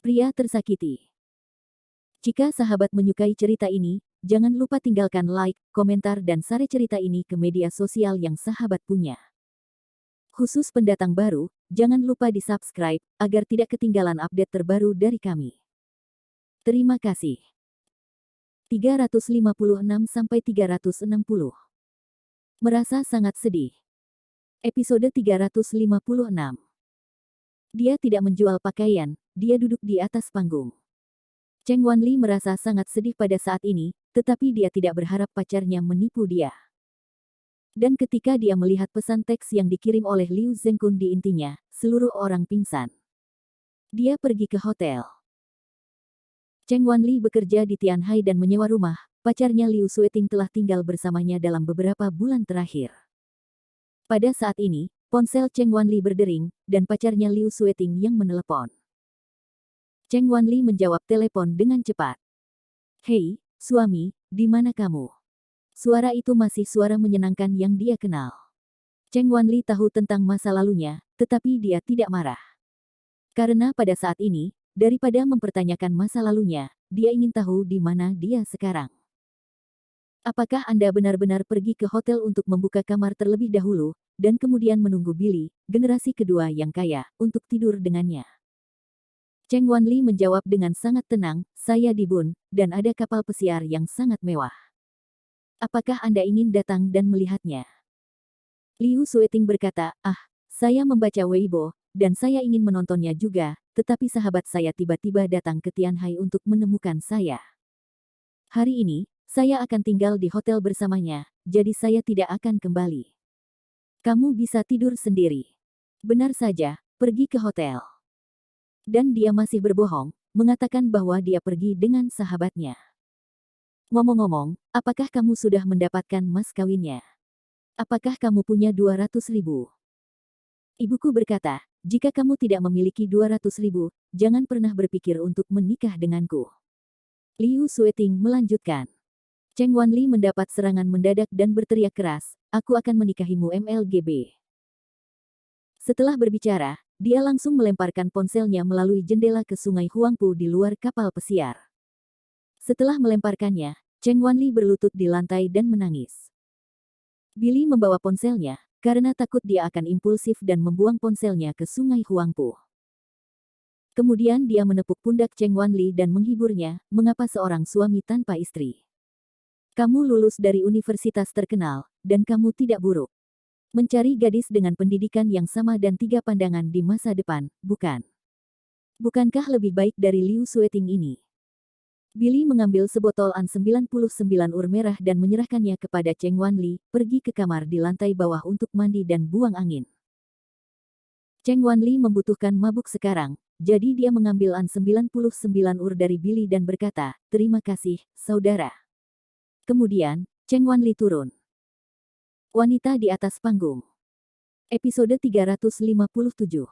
Pria tersakiti. Jika sahabat menyukai cerita ini, jangan lupa tinggalkan like, komentar dan share cerita ini ke media sosial yang sahabat punya. Khusus pendatang baru, jangan lupa di-subscribe, agar tidak ketinggalan update terbaru dari kami. Terima kasih. 356-360. Merasa sangat sedih. Episode 356. Dia tidak menjual pakaian, dia duduk di atas panggung. Cheng Wanli merasa sangat sedih pada saat ini, tetapi dia tidak berharap pacarnya menipu dia. Dan ketika dia melihat pesan teks yang dikirim oleh Liu Zhengkun di intinya, seluruh orang pingsan. Dia pergi ke hotel. Cheng Wanli bekerja di Tianhai dan menyewa rumah. Pacarnya Liu Sueting telah tinggal bersamanya dalam beberapa bulan terakhir. Pada saat ini, ponsel Cheng Wanli berdering, dan pacarnya Liu Sueting yang menelepon. Cheng Wanli menjawab telepon dengan cepat. "Hei, suami, di mana kamu?" Suara itu masih suara menyenangkan yang dia kenal. Cheng Wanli tahu tentang masa lalunya, tetapi dia tidak marah. Karena pada saat ini, daripada mempertanyakan masa lalunya, dia ingin tahu di mana dia sekarang. "Apakah Anda benar-benar pergi ke hotel untuk membuka kamar terlebih dahulu, dan kemudian menunggu Billy, generasi kedua yang kaya, untuk tidur dengannya?" Cheng Wanli menjawab dengan sangat tenang, "Saya di Bun, dan ada kapal pesiar yang sangat mewah. Apakah Anda ingin datang dan melihatnya?" Liu Sueting berkata, saya membaca Weibo, dan saya ingin menontonnya juga, tetapi sahabat saya tiba-tiba datang ke Tianhai untuk menemukan saya. Hari ini, saya akan tinggal di hotel bersamanya, jadi saya tidak akan kembali. Kamu bisa tidur sendiri." Benar saja, pergi ke hotel. Dan dia masih berbohong, mengatakan bahwa dia pergi dengan sahabatnya. "Ngomong-ngomong, apakah kamu sudah mendapatkan mas kawinnya? Apakah kamu punya 200.000? Ibuku berkata, jika kamu tidak memiliki 200.000, jangan pernah berpikir untuk menikah denganku." Liu Sueting melanjutkan. Cheng Wanli mendapat serangan mendadak dan berteriak keras, "Aku akan menikahimu MLGB." Setelah berbicara, dia langsung melemparkan ponselnya melalui jendela ke sungai Huangpu di luar kapal pesiar. Setelah melemparkannya, Cheng Wanli berlutut di lantai dan menangis. Billy membawa ponselnya, karena takut dia akan impulsif dan membuang ponselnya ke sungai Huangpu. Kemudian dia menepuk pundak Cheng Wanli dan menghiburnya, "Mengapa seorang suami tanpa istri? Kamu lulus dari universitas terkenal, dan kamu tidak buruk. Mencari gadis dengan pendidikan yang sama dan 3 pandangan di masa depan, bukan? Bukankah lebih baik dari Liu Sueting ini?" Billy mengambil sebotol An 99 ur merah dan menyerahkannya kepada Cheng Wanli, "Pergi ke kamar di lantai bawah untuk mandi dan buang angin." Cheng Wanli membutuhkan mabuk sekarang, jadi dia mengambil An 99 ur dari Billy dan berkata, "Terima kasih, saudara." Kemudian, Cheng Wanli turun. Wanita di atas panggung. Episode 357.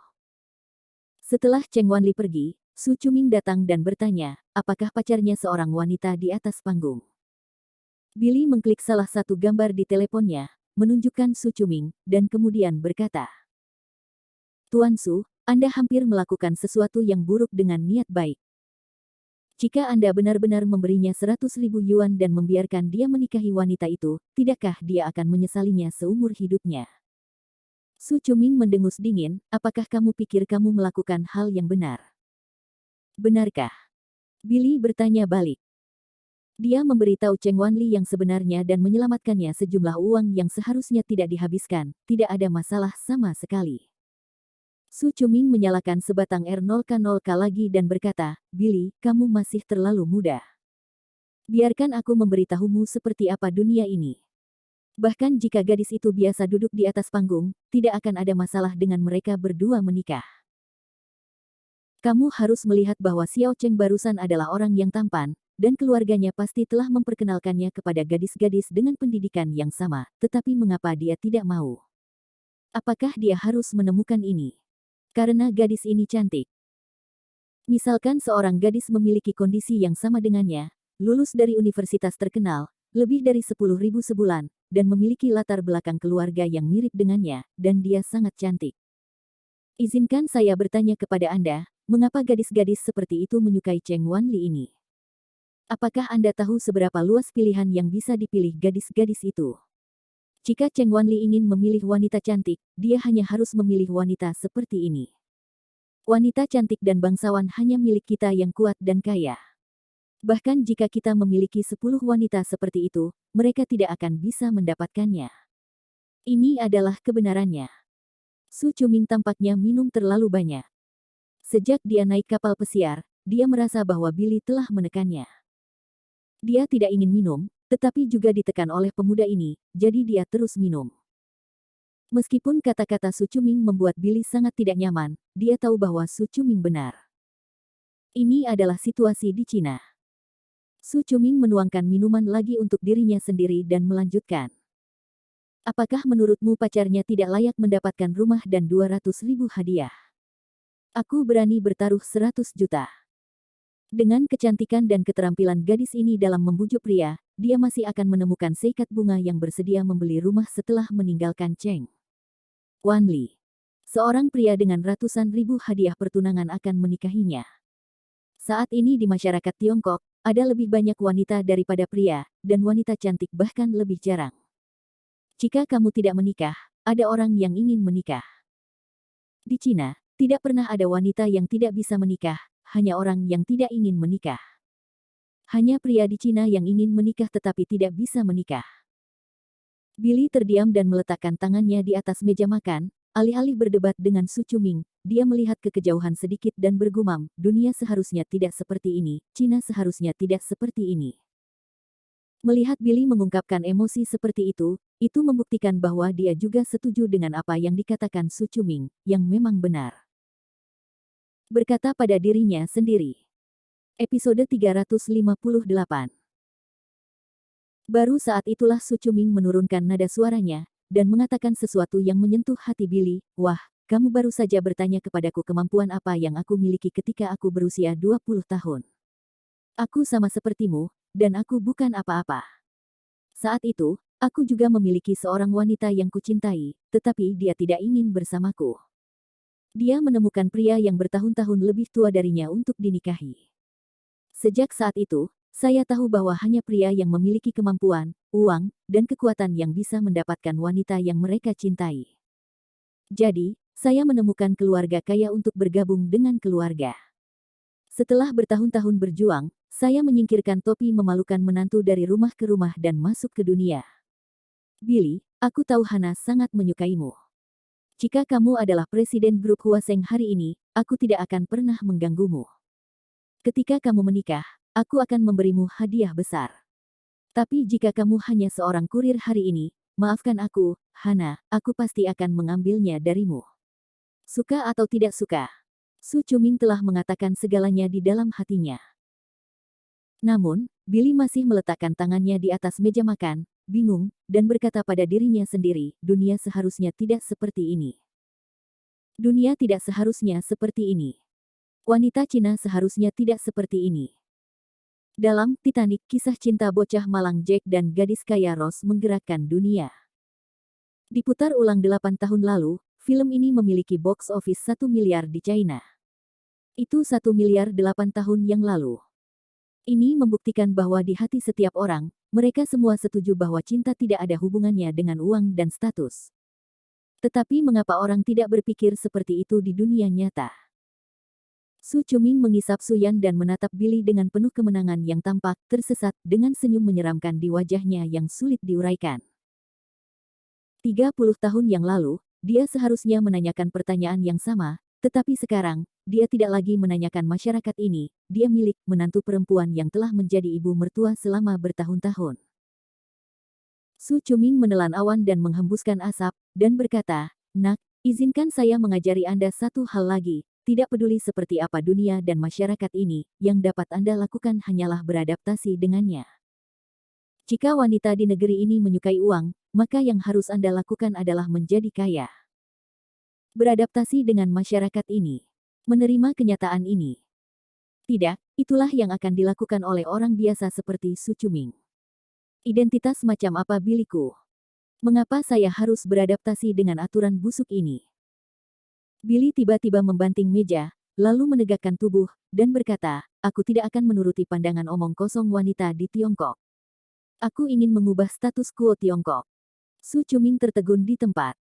Setelah Cheng Wanli pergi, Su Chuming datang dan bertanya, apakah pacarnya seorang wanita di atas panggung. Billy mengklik salah satu gambar di teleponnya, menunjukkan Su Chuming, dan kemudian berkata, "Tuan Su, Anda hampir melakukan sesuatu yang buruk dengan niat baik. Jika Anda benar-benar memberinya 100.000 yuan dan membiarkan dia menikahi wanita itu, tidakkah dia akan menyesalinya seumur hidupnya?" Su Chuming mendengus dingin, "Apakah kamu pikir kamu melakukan hal yang benar? Benarkah?" Billy bertanya balik. Dia memberitahu Cheng Wanli yang sebenarnya dan menyelamatkannya sejumlah uang yang seharusnya tidak dihabiskan, tidak ada masalah sama sekali. Su Chuming menyalakan sebatang R0K0K lagi dan berkata, "Billy, kamu masih terlalu muda. Biarkan aku memberitahumu seperti apa dunia ini. Bahkan jika gadis itu biasa duduk di atas panggung, tidak akan ada masalah dengan mereka berdua menikah. Kamu harus melihat bahwa Xiao Cheng barusan adalah orang yang tampan, dan keluarganya pasti telah memperkenalkannya kepada gadis-gadis dengan pendidikan yang sama, tetapi mengapa dia tidak mau? Apakah dia harus menemukan ini? Karena gadis ini cantik. Misalkan seorang gadis memiliki kondisi yang sama dengannya, lulus dari universitas terkenal, lebih dari 10.000 sebulan, dan memiliki latar belakang keluarga yang mirip dengannya, dan dia sangat cantik. Izinkan saya bertanya kepada Anda, mengapa gadis-gadis seperti itu menyukai Cheng Wanli ini? Apakah Anda tahu seberapa luas pilihan yang bisa dipilih gadis-gadis itu? Jika Cheng Wanli ingin memilih wanita cantik, dia hanya harus memilih wanita seperti ini. Wanita cantik dan bangsawan hanya milik kita yang kuat dan kaya. Bahkan jika kita memiliki 10 wanita seperti itu, mereka tidak akan bisa mendapatkannya. Ini adalah kebenarannya. Su Chuming tampaknya minum terlalu banyak. Sejak dia naik kapal pesiar, dia merasa bahwa Billy telah menekannya. Dia tidak ingin minum, tetapi juga ditekan oleh pemuda ini, jadi dia terus minum. Meskipun kata-kata Su Chuming membuat Billy sangat tidak nyaman, dia tahu bahwa Su Chuming benar. Ini adalah situasi di Cina. Su Chuming menuangkan minuman lagi untuk dirinya sendiri dan melanjutkan. Apakah menurutmu pacarnya tidak layak mendapatkan rumah dan 200.000 hadiah? Aku berani bertaruh 100 juta. Dengan kecantikan dan keterampilan gadis ini dalam membujuk pria, dia masih akan menemukan seikat bunga yang bersedia membeli rumah setelah meninggalkan Cheng Wanli. Seorang pria dengan ratusan ribu hadiah pertunangan akan menikahinya. Saat ini di masyarakat Tiongkok, ada lebih banyak wanita daripada pria, dan wanita cantik bahkan lebih jarang. Jika kamu tidak menikah, ada orang yang ingin menikah. Di Cina, tidak pernah ada wanita yang tidak bisa menikah, hanya orang yang tidak ingin menikah. Hanya pria di Cina yang ingin menikah tetapi tidak bisa menikah. Billy terdiam dan meletakkan tangannya di atas meja makan, alih-alih berdebat dengan Su Chuming, dia melihat ke kejauhan sedikit dan bergumam, dunia seharusnya tidak seperti ini, Cina seharusnya tidak seperti ini. Melihat Billy mengungkapkan emosi seperti itu membuktikan bahwa dia juga setuju dengan apa yang dikatakan Su Chuming, yang memang benar. Berkata pada dirinya sendiri. Episode 358. Baru saat itulah Su Chuming menurunkan nada suaranya, dan mengatakan sesuatu yang menyentuh hati Billy, wah, kamu baru saja bertanya kepadaku kemampuan apa yang aku miliki ketika aku berusia 20 tahun. Aku sama sepertimu, dan aku bukan apa-apa. Saat itu, aku juga memiliki seorang wanita yang kucintai, tetapi dia tidak ingin bersamaku. Dia menemukan pria yang bertahun-tahun lebih tua darinya untuk dinikahi. Sejak saat itu, saya tahu bahwa hanya pria yang memiliki kemampuan, uang, dan kekuatan yang bisa mendapatkan wanita yang mereka cintai. Jadi, saya menemukan keluarga kaya untuk bergabung dengan keluarga. Setelah bertahun-tahun berjuang, saya menyingkirkan topi memalukan menantu dari rumah ke rumah dan masuk ke dunia. Billy, aku tahu Hana sangat menyukaimu. Jika kamu adalah presiden grup Huaseng hari ini, aku tidak akan pernah mengganggumu. Ketika kamu menikah, aku akan memberimu hadiah besar. Tapi jika kamu hanya seorang kurir hari ini, maafkan aku, Hana, aku pasti akan mengambilnya darimu. Suka atau tidak suka, Su Chuming telah mengatakan segalanya di dalam hatinya. Namun, Billy masih meletakkan tangannya di atas meja makan, bingung, dan berkata pada dirinya sendiri, dunia seharusnya tidak seperti ini. Dunia tidak seharusnya seperti ini. Wanita Cina seharusnya tidak seperti ini. Dalam Titanic, kisah cinta bocah malang Jack dan gadis kaya Rose menggerakkan dunia. Diputar ulang 8 tahun lalu, film ini memiliki box office 1 miliar di China. Itu 1 miliar 8 tahun yang lalu. Ini membuktikan bahwa di hati setiap orang, mereka semua setuju bahwa cinta tidak ada hubungannya dengan uang dan status. Tetapi mengapa orang tidak berpikir seperti itu di dunia nyata? Su Chuming mengisap Suyan dan menatap Billy dengan penuh kemenangan yang tampak tersesat dengan senyum menyeramkan di wajahnya yang sulit diuraikan. 30 tahun yang lalu, dia seharusnya menanyakan pertanyaan yang sama, tetapi sekarang, dia tidak lagi menanyakan masyarakat ini, dia milik menantu perempuan yang telah menjadi ibu mertua selama bertahun-tahun. Su Chuming menelan awan dan menghembuskan asap, dan berkata, "Nak, izinkan saya mengajari Anda satu hal lagi. Tidak peduli seperti apa dunia dan masyarakat ini, yang dapat Anda lakukan hanyalah beradaptasi dengannya. Jika wanita di negeri ini menyukai uang, maka yang harus Anda lakukan adalah menjadi kaya. Beradaptasi dengan masyarakat ini. Menerima kenyataan ini. Tidak, itulah yang akan dilakukan oleh orang biasa seperti Su Chuming. Identitas macam apa Biliku? Mengapa saya harus beradaptasi dengan aturan busuk ini?" Billy tiba-tiba membanting meja, lalu menegakkan tubuh, dan berkata, aku tidak akan menuruti pandangan omong kosong wanita di Tiongkok. Aku ingin mengubah status quo Tiongkok. Su Chuming tertegun di tempat.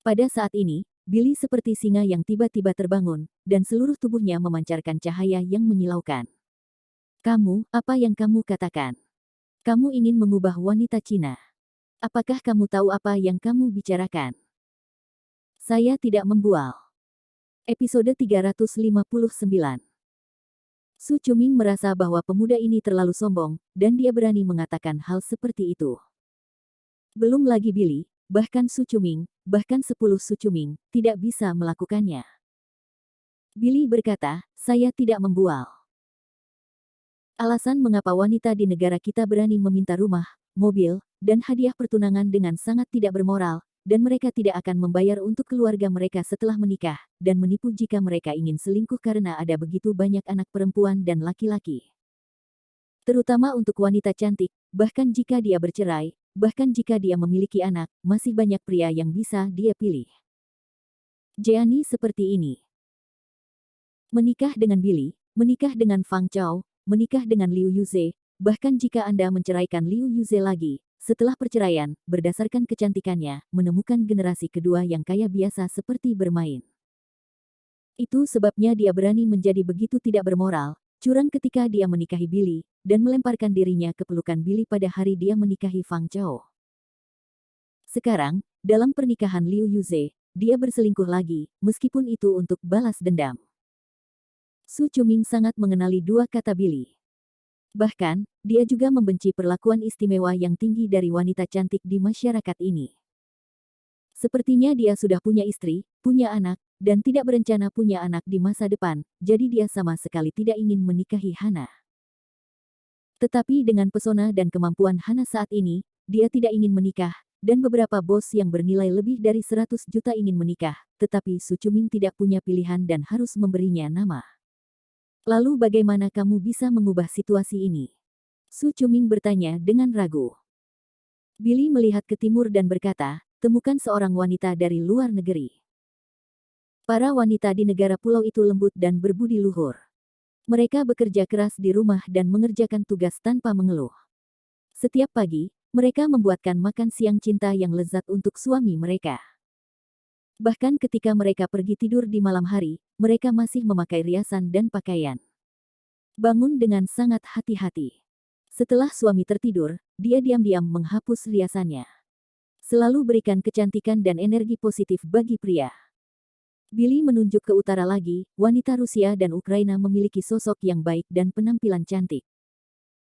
Pada saat ini, Billy seperti singa yang tiba-tiba terbangun, dan seluruh tubuhnya memancarkan cahaya yang menyilaukan. Kamu, apa yang kamu katakan? Kamu ingin mengubah wanita Cina. Apakah kamu tahu apa yang kamu bicarakan? Saya tidak membual. Episode 359. Su Chuming merasa bahwa pemuda ini terlalu sombong, dan dia berani mengatakan hal seperti itu. Belum lagi Billy, bahkan Su Chuming, bahkan 10 Su Chuming, tidak bisa melakukannya. Billy berkata, saya tidak membual. Alasan mengapa wanita di negara kita berani meminta rumah, mobil, dan hadiah pertunangan dengan sangat tidak bermoral, dan mereka tidak akan membayar untuk keluarga mereka setelah menikah, dan menipu jika mereka ingin selingkuh karena ada begitu banyak anak perempuan dan laki-laki. Terutama untuk wanita cantik, bahkan jika dia bercerai, bahkan jika dia memiliki anak, masih banyak pria yang bisa dia pilih. Jeannie seperti ini. Menikah dengan Billy, menikah dengan Fang Chao, menikah dengan Liu Yuze, bahkan jika Anda menceraikan Liu Yuze lagi, setelah perceraian, berdasarkan kecantikannya, menemukan generasi kedua yang kaya biasa seperti bermain. Itu sebabnya dia berani menjadi begitu tidak bermoral, curang ketika dia menikahi Billy, dan melemparkan dirinya ke pelukan Billy pada hari dia menikahi Fang Chao. Sekarang, dalam pernikahan Liu Yuze, dia berselingkuh lagi, meskipun itu untuk balas dendam. Su Chuming sangat mengenali dua kata Billy. Bahkan, dia juga membenci perlakuan istimewa yang tinggi dari wanita cantik di masyarakat ini. Sepertinya dia sudah punya istri, punya anak, dan tidak berencana punya anak di masa depan, jadi dia sama sekali tidak ingin menikahi Hana. Tetapi dengan pesona dan kemampuan Hana saat ini, dia tidak ingin menikah, dan beberapa bos yang bernilai lebih dari 100 juta ingin menikah, tetapi Su Chuming tidak punya pilihan dan harus memberinya nama. Lalu bagaimana kamu bisa mengubah situasi ini? Su Chuming bertanya dengan ragu. Billy melihat ke timur dan berkata, temukan seorang wanita dari luar negeri. Para wanita di negara pulau itu lembut dan berbudi luhur. Mereka bekerja keras di rumah dan mengerjakan tugas tanpa mengeluh. Setiap pagi, mereka membuatkan makan siang cinta yang lezat untuk suami mereka. Bahkan ketika mereka pergi tidur di malam hari, mereka masih memakai riasan dan pakaian. Bangun dengan sangat hati-hati. Setelah suami tertidur, dia diam-diam menghapus riasannya. Selalu berikan kecantikan dan energi positif bagi pria. Billy menunjuk ke utara lagi, wanita Rusia dan Ukraina memiliki sosok yang baik dan penampilan cantik.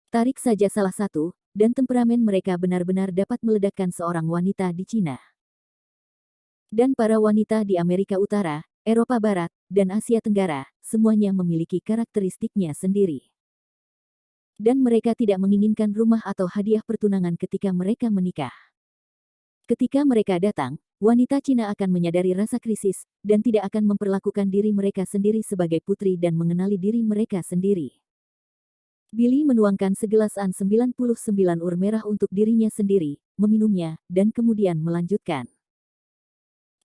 Tarik saja salah satu, dan temperamen mereka benar-benar dapat meledakkan seorang wanita di Cina. Dan para wanita di Amerika Utara, Eropa Barat, dan Asia Tenggara, semuanya memiliki karakteristiknya sendiri. Dan mereka tidak menginginkan rumah atau hadiah pertunangan ketika mereka menikah. Ketika mereka datang, wanita Cina akan menyadari rasa krisis, dan tidak akan memperlakukan diri mereka sendiri sebagai putri dan mengenali diri mereka sendiri. Billy menuangkan segelas An 99 ur merah untuk dirinya sendiri, meminumnya, dan kemudian melanjutkan.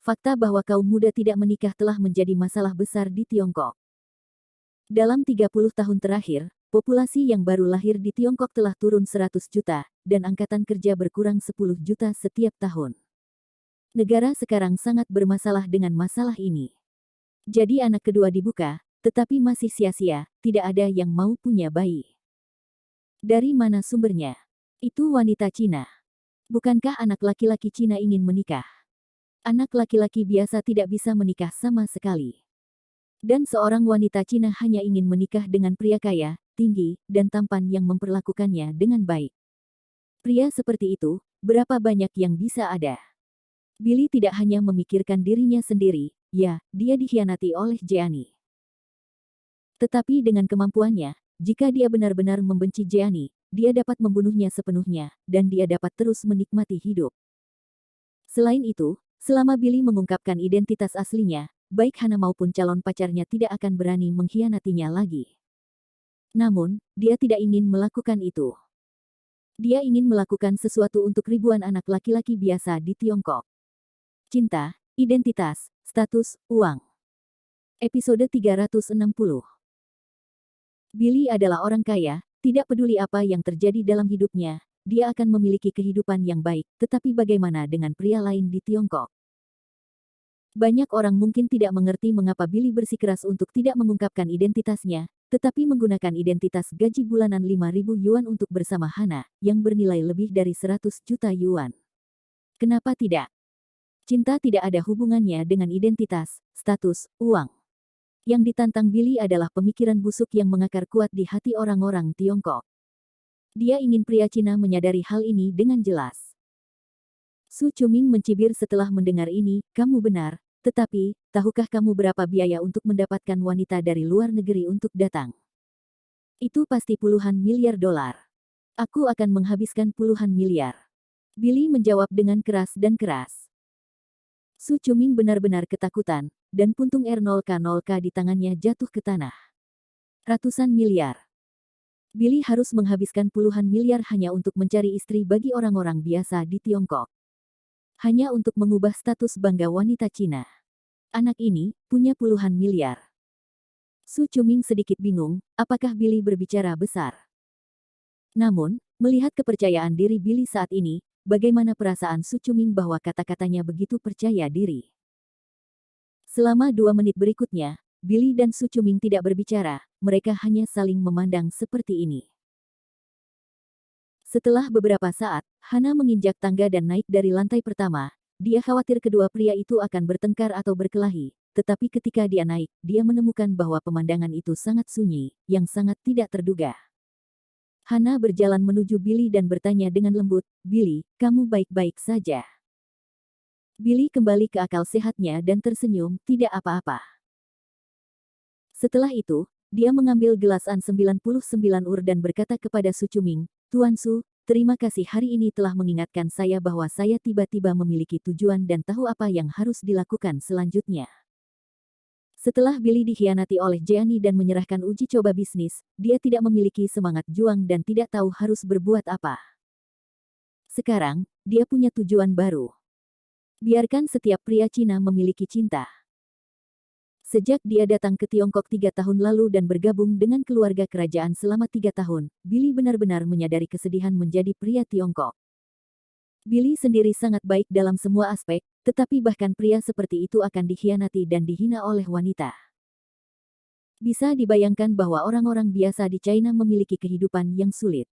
Fakta bahwa kaum muda tidak menikah telah menjadi masalah besar di Tiongkok. Dalam 30 tahun terakhir, populasi yang baru lahir di Tiongkok telah turun 100 juta, dan angkatan kerja berkurang 10 juta setiap tahun. Negara sekarang sangat bermasalah dengan masalah ini. Jadi anak kedua dibuka, tetapi masih sia-sia, tidak ada yang mau punya bayi. Dari mana sumbernya? Itu wanita Cina. Bukankah anak laki-laki Cina ingin menikah? Anak laki-laki biasa tidak bisa menikah sama sekali. Dan seorang wanita Cina hanya ingin menikah dengan pria kaya, tinggi, dan tampan yang memperlakukannya dengan baik. Pria seperti itu, berapa banyak yang bisa ada? Billy tidak hanya memikirkan dirinya sendiri, ya, dia dikhianati oleh Jeannie. Tetapi dengan kemampuannya, jika dia benar-benar membenci Jeannie, dia dapat membunuhnya sepenuhnya, dan dia dapat terus menikmati hidup. Selain itu, selama Billy mengungkapkan identitas aslinya, baik Hana maupun calon pacarnya tidak akan berani mengkhianatinya lagi. Namun, dia tidak ingin melakukan itu. Dia ingin melakukan sesuatu untuk ribuan anak laki-laki biasa di Tiongkok. Cinta, identitas, status, uang. Episode 360. Billy adalah orang kaya, tidak peduli apa yang terjadi dalam hidupnya, dia akan memiliki kehidupan yang baik, tetapi bagaimana dengan pria lain di Tiongkok? Banyak orang mungkin tidak mengerti mengapa Billy bersikeras untuk tidak mengungkapkan identitasnya, tetapi menggunakan identitas gaji bulanan 5.000 yuan untuk bersama Hana, yang bernilai lebih dari 100 juta yuan. Kenapa tidak? Cinta tidak ada hubungannya dengan identitas, status, uang. Yang ditantang Billy adalah pemikiran busuk yang mengakar kuat di hati orang-orang Tiongkok. Dia ingin pria Cina menyadari hal ini dengan jelas. Su Chuming mencibir setelah mendengar ini, kamu benar, tetapi, tahukah kamu berapa biaya untuk mendapatkan wanita dari luar negeri untuk datang? Itu pasti puluhan miliar dolar. Aku akan menghabiskan puluhan miliar. Billy menjawab dengan keras dan keras. Su Chuming benar-benar ketakutan, dan puntung R0K0K di tangannya jatuh ke tanah. Ratusan miliar. Billy harus menghabiskan puluhan miliar hanya untuk mencari istri bagi orang-orang biasa di Tiongkok. Hanya untuk mengubah status bangga wanita Cina. Anak ini punya puluhan miliar. Su Chuming sedikit bingung, apakah Billy berbicara besar? Namun, melihat kepercayaan diri Billy saat ini, bagaimana perasaan Su Chuming bahwa kata-katanya begitu percaya diri? Selama 2 menit berikutnya, Billy dan Su Chuming tidak berbicara, mereka hanya saling memandang seperti ini. Setelah beberapa saat, Hana menginjak tangga dan naik dari lantai pertama. Dia khawatir kedua pria itu akan bertengkar atau berkelahi, tetapi ketika dia naik, dia menemukan bahwa pemandangan itu sangat sunyi, yang sangat tidak terduga. Hana berjalan menuju Billy dan bertanya dengan lembut, "Billy, kamu baik-baik saja?" Billy kembali ke akal sehatnya dan tersenyum, "Tidak apa-apa." Setelah itu, dia mengambil gelas An 99 dan berkata kepada Su Chuming, "Tuan Su, terima kasih hari ini telah mengingatkan saya bahwa saya tiba-tiba memiliki tujuan dan tahu apa yang harus dilakukan selanjutnya." Setelah Billy dikhianati oleh Jeannie dan menyerahkan uji coba bisnis, dia tidak memiliki semangat juang dan tidak tahu harus berbuat apa. Sekarang, dia punya tujuan baru. Biarkan setiap pria Cina memiliki cinta. Sejak dia datang ke Tiongkok 3 tahun lalu dan bergabung dengan keluarga kerajaan selama 3 tahun, Billy benar-benar menyadari kesedihan menjadi pria Tiongkok. Billy sendiri sangat baik dalam semua aspek, tetapi bahkan pria seperti itu akan dikhianati dan dihina oleh wanita. Bisa dibayangkan bahwa orang-orang biasa di China memiliki kehidupan yang sulit.